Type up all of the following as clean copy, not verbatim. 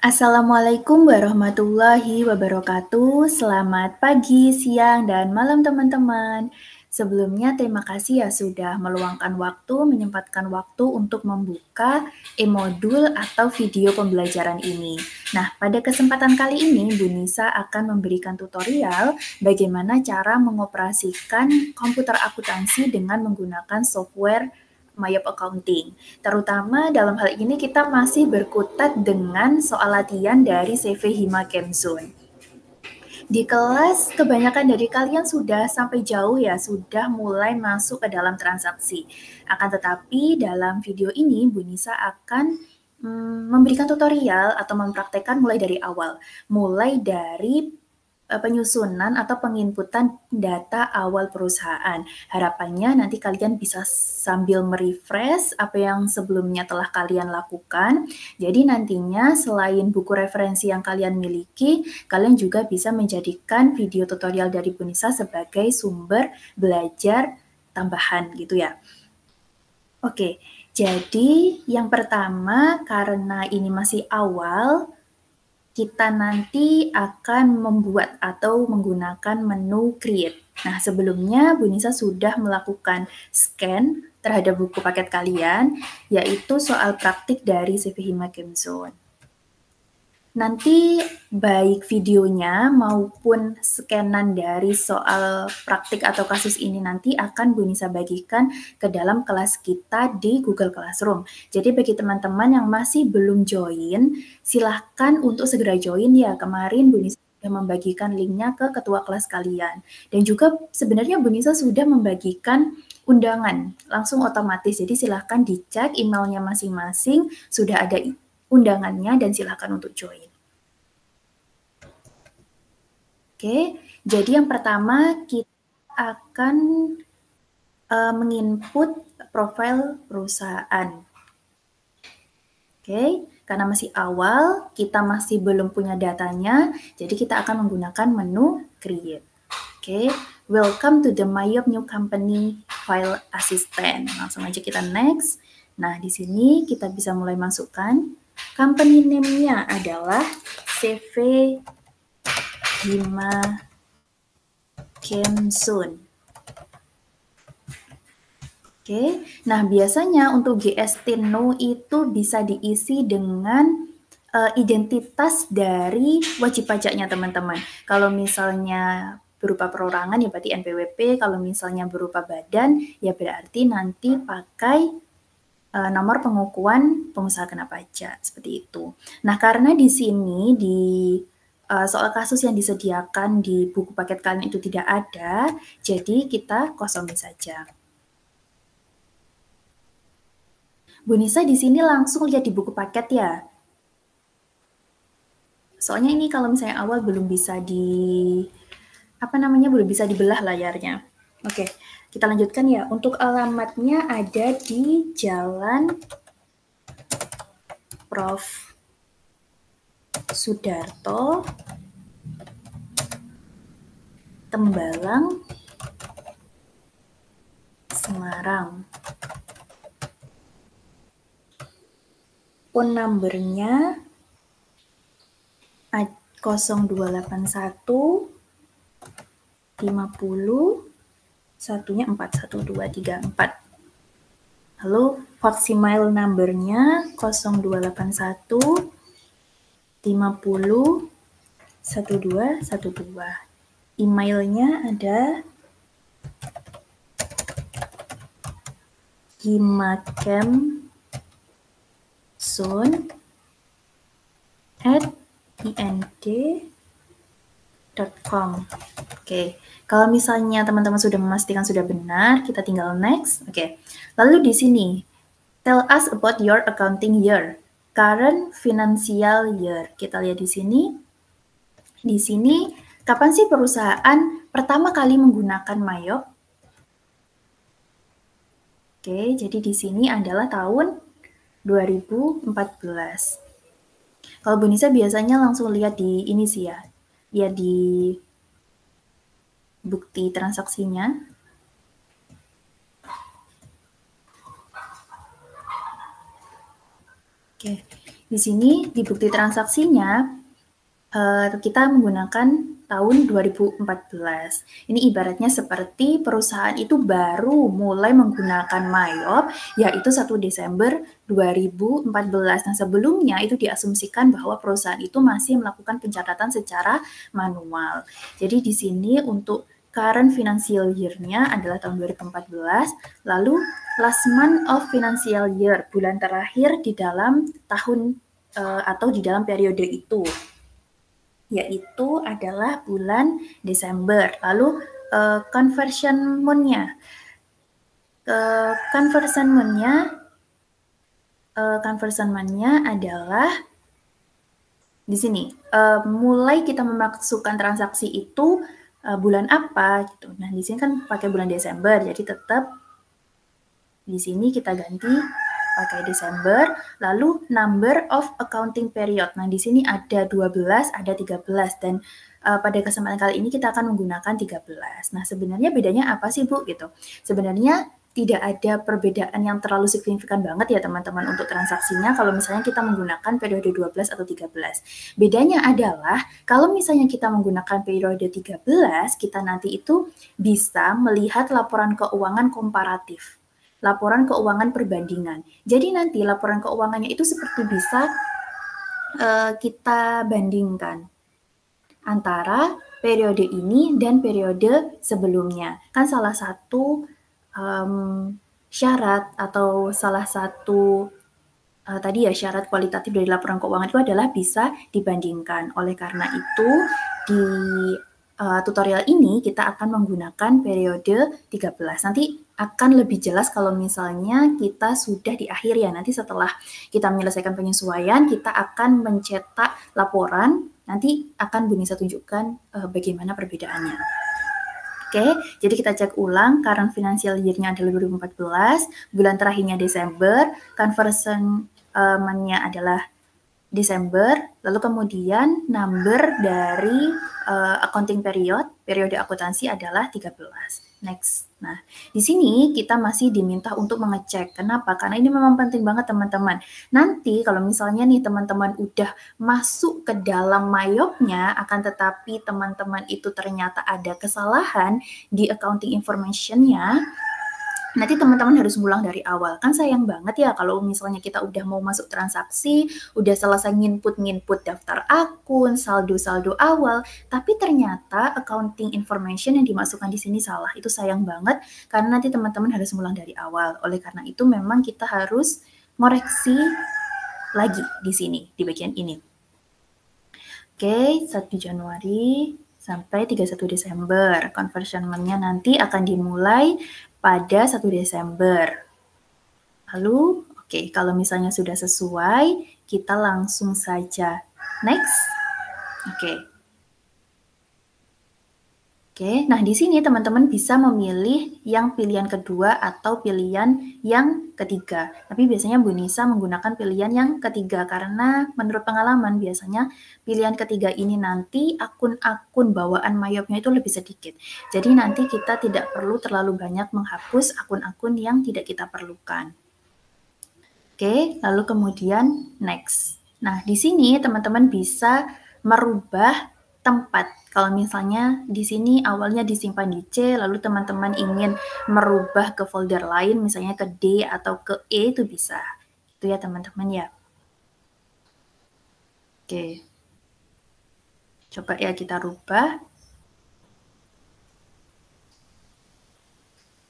Assalamualaikum warahmatullahi wabarakatuh. Selamat pagi, siang, dan malam teman-teman. Sebelumnya terima kasih ya sudah meluangkan waktu, menyempatkan waktu untuk membuka e-modul atau video pembelajaran ini. Nah, pada kesempatan kali ini Bu Nisa akan memberikan tutorial bagaimana cara mengoperasikan komputer akuntansi dengan menggunakan software Mayop Accounting. Terutama dalam hal ini kita masih berkutat dengan soal latihan dari CV Hima Kemsun. Di kelas kebanyakan dari kalian sudah sampai jauh ya, sudah mulai masuk ke dalam transaksi. Akan tetapi dalam video ini Bu Nisa akan memberikan tutorial atau mempraktekkan mulai dari awal. Mulai dari penyusunan atau penginputan data awal perusahaan. Harapannya nanti kalian bisa sambil merefresh apa yang sebelumnya telah kalian lakukan. Jadi nantinya selain buku referensi yang kalian miliki, kalian juga bisa menjadikan video tutorial dari Bu Nisa sebagai sumber belajar tambahan gitu ya. Oke, jadi yang pertama karena ini masih awal, kita nanti akan membuat atau menggunakan menu create. Nah, sebelumnya Bu Nisa sudah melakukan scan terhadap buku paket kalian, yaitu soal praktik dari CV Hima Kemsun. Nanti baik videonya maupun scanan dari soal praktik atau kasus ini nanti akan Bu Nisa bagikan ke dalam kelas kita di Google Classroom. Jadi bagi teman-teman yang masih belum join, silahkan untuk segera join ya. Kemarin Bu Nisa sudah membagikan linknya ke ketua kelas kalian. Dan juga sebenarnya Bu Nisa sudah membagikan undangan langsung otomatis. Jadi silahkan dicek emailnya masing-masing, sudah ada undangannya dan silakan untuk join. Oke, jadi yang pertama kita akan menginput profil perusahaan. Oke, karena masih awal, kita masih belum punya datanya, jadi kita akan menggunakan menu create. Oke, welcome to the Mayop New Company File Assistant. Langsung aja kita next. Nah, di sini kita bisa mulai masukkan. Company name-nya adalah CV Hima Kemsun. Oke, nah biasanya untuk GST No itu bisa diisi dengan identitas dari wajib pajaknya teman-teman. Kalau misalnya berupa perorangan ya berarti NPWP, kalau misalnya berupa badan ya berarti nanti pakai nomor pengukuhan pengusaha kena pajak seperti itu. Nah, karena di sini di soal kasus yang disediakan di buku paket kalian itu tidak ada, jadi kita kosongin saja. Bu Nisa di sini langsung lihat di buku paket ya. Soalnya ini kalau misalnya awal belum bisa belum bisa dibelah layarnya. Oke, kita lanjutkan ya. Untuk alamatnya ada di Jalan Prof. Sudarto, Tembalang, Semarang. Phone number-nya 0281 50 satunya 41234. Lalu Voxemail number-nya 0281 50 1212. Emailnya ada himakemsun@ind.com. Oke, kalau misalnya teman-teman sudah memastikan sudah benar, kita tinggal next. Oke, lalu di sini, tell us about your accounting year, current financial year. Kita lihat di sini. Di sini, kapan sih perusahaan pertama kali menggunakan Mayop? Oke, jadi di sini adalah tahun 2014. Kalau Bu Nisa biasanya langsung lihat di ini sih ya, lihat di bukti transaksinya. Oke, di sini di bukti transaksinya kita menggunakan tahun 2014. Ini ibaratnya seperti perusahaan itu baru mulai menggunakan MYOB, yaitu 1 Desember 2014. Nah, sebelumnya itu diasumsikan bahwa perusahaan itu masih melakukan pencatatan secara manual. Jadi di sini untuk current financial year-nya adalah tahun 2014, lalu last month of financial year, bulan terakhir di dalam tahun atau di dalam periode itu, yaitu adalah bulan Desember. Lalu conversion month-nya adalah di sini. Mulai kita memasukkan transaksi itu bulan apa gitu. Nah, di sini kan pakai bulan Desember, jadi tetap di sini kita ganti pakai Desember, lalu number of accounting period. Nah, di sini ada 12, ada 13, dan pada kesempatan kali ini kita akan menggunakan 13. Nah, sebenarnya bedanya apa sih, Bu? Gitu. Sebenarnya tidak ada perbedaan yang terlalu signifikan banget ya, teman-teman, untuk transaksinya kalau misalnya kita menggunakan periode 12 atau 13. Bedanya adalah kalau misalnya kita menggunakan periode 13, kita nanti itu bisa melihat laporan keuangan komparatif, laporan keuangan perbandingan. Jadi nanti laporan keuangannya itu seperti bisa kita bandingkan antara periode ini dan periode sebelumnya. Kan salah satu syarat atau salah satu tadi ya syarat kualitatif dari laporan keuangan itu adalah bisa dibandingkan. Oleh karena itu di tutorial ini kita akan menggunakan periode 13. Nanti akan lebih jelas kalau misalnya kita sudah di akhir ya. Nanti setelah kita menyelesaikan penyesuaian, kita akan mencetak laporan. Nanti akan Bu Nisa tunjukkan bagaimana perbedaannya. Oke, jadi kita cek ulang, current financial year-nya adalah 2014, bulan terakhirnya Desember, conversion month-nya adalah Desember, lalu kemudian number dari accounting periode akuntansi adalah 13. Next. Nah, di sini kita masih diminta untuk mengecek. Kenapa? Karena ini memang penting banget, teman-teman. Nanti kalau misalnya nih teman-teman udah masuk ke dalam MYOB-nya, akan tetapi teman-teman itu ternyata ada kesalahan di accounting information-nya, nanti teman-teman harus ngulang dari awal. Kan sayang banget ya kalau misalnya kita udah mau masuk transaksi, udah selesai nginput daftar akun, saldo-saldo awal, tapi ternyata accounting information yang dimasukkan di sini salah. Itu sayang banget karena nanti teman-teman harus ngulang dari awal. Oleh karena itu memang kita harus ngoreksi lagi di sini, di bagian ini. Oke, 1 Januari sampai 31 Desember. Conversion month-nya nanti akan dimulai pada 1 Desember. Lalu, oke, kalau misalnya sudah sesuai, kita langsung saja next. Oke. Oke, nah di sini teman-teman bisa memilih yang pilihan kedua atau pilihan yang ketiga. Tapi biasanya Bu Nisa menggunakan pilihan yang ketiga karena menurut pengalaman biasanya pilihan ketiga ini nanti akun-akun bawaan MYOB-nya itu lebih sedikit. Jadi nanti kita tidak perlu terlalu banyak menghapus akun-akun yang tidak kita perlukan. Oke, lalu kemudian next. Nah, di sini teman-teman bisa merubah tempat. Kalau misalnya di sini awalnya disimpan di C, lalu teman-teman ingin merubah ke folder lain, misalnya ke D atau ke E, itu bisa. Itu ya teman-teman ya. Oke. Coba ya kita rubah.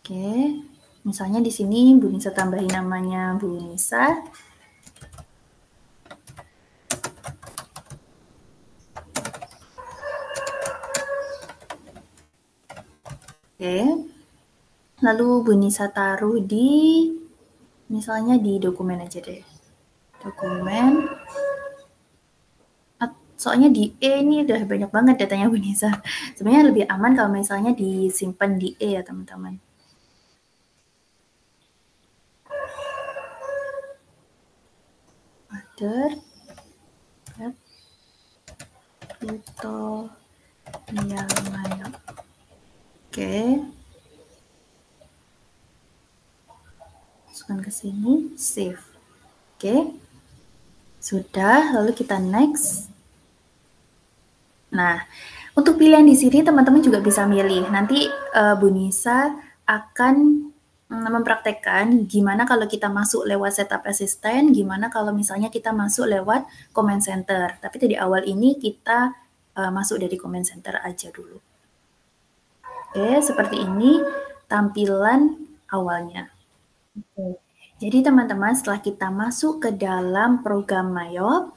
Oke. Misalnya di sini Bu Nisa tambahin namanya Bu Nisa. Oke, lalu Bu Nisa taruh di, misalnya di dokumen aja deh. Dokumen. Soalnya di E ini udah banyak banget datanya Bu Nisa. Sebenarnya lebih aman kalau misalnya disimpan di E ya teman-teman. Other, tutorial. Oke. Masukkan ke sini, save. Oke. Sudah, lalu kita next. Nah, untuk pilihan di sini teman-teman juga bisa milih. Nanti Bu Nisa akan mempraktekkan gimana kalau kita masuk lewat setup assistant, gimana kalau misalnya kita masuk lewat command center. Tapi di awal ini kita masuk dari command center aja dulu. Oke, seperti ini tampilan awalnya. Oke. Jadi teman-teman, setelah kita masuk ke dalam program Mayo,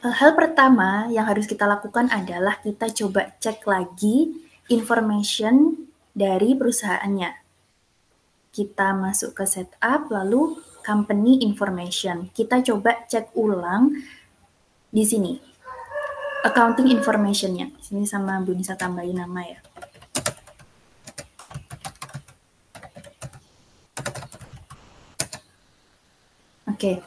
hal pertama yang harus kita lakukan adalah kita coba cek lagi information dari perusahaannya. Kita masuk ke setup, lalu company information. Kita coba cek ulang di sini, accounting information-nya. Sini sama Bu Nisa tambahin nama ya. Oke.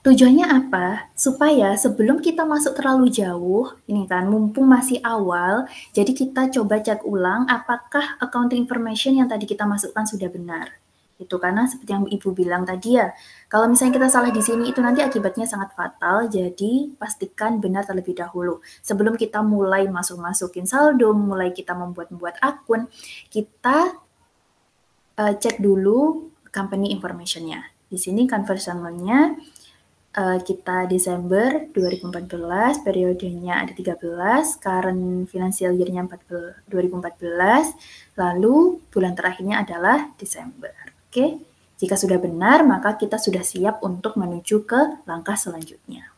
Tujuannya apa? Supaya sebelum kita masuk terlalu jauh, ini kan mumpung masih awal, jadi kita coba cek ulang apakah accounting information yang tadi kita masukkan sudah benar. Itu karena seperti yang Ibu bilang tadi ya, kalau misalnya kita salah di sini itu nanti akibatnya sangat fatal, jadi pastikan benar terlebih dahulu. Sebelum kita mulai masukin saldo, mulai kita membuat akun, kita cek dulu company information-nya. Di sini conversion-nya kita Desember 2014, periodenya ada 13, current financial year-nya 2014, lalu bulan terakhirnya adalah Desember. Oke, jika sudah benar, maka kita sudah siap untuk menuju ke langkah selanjutnya.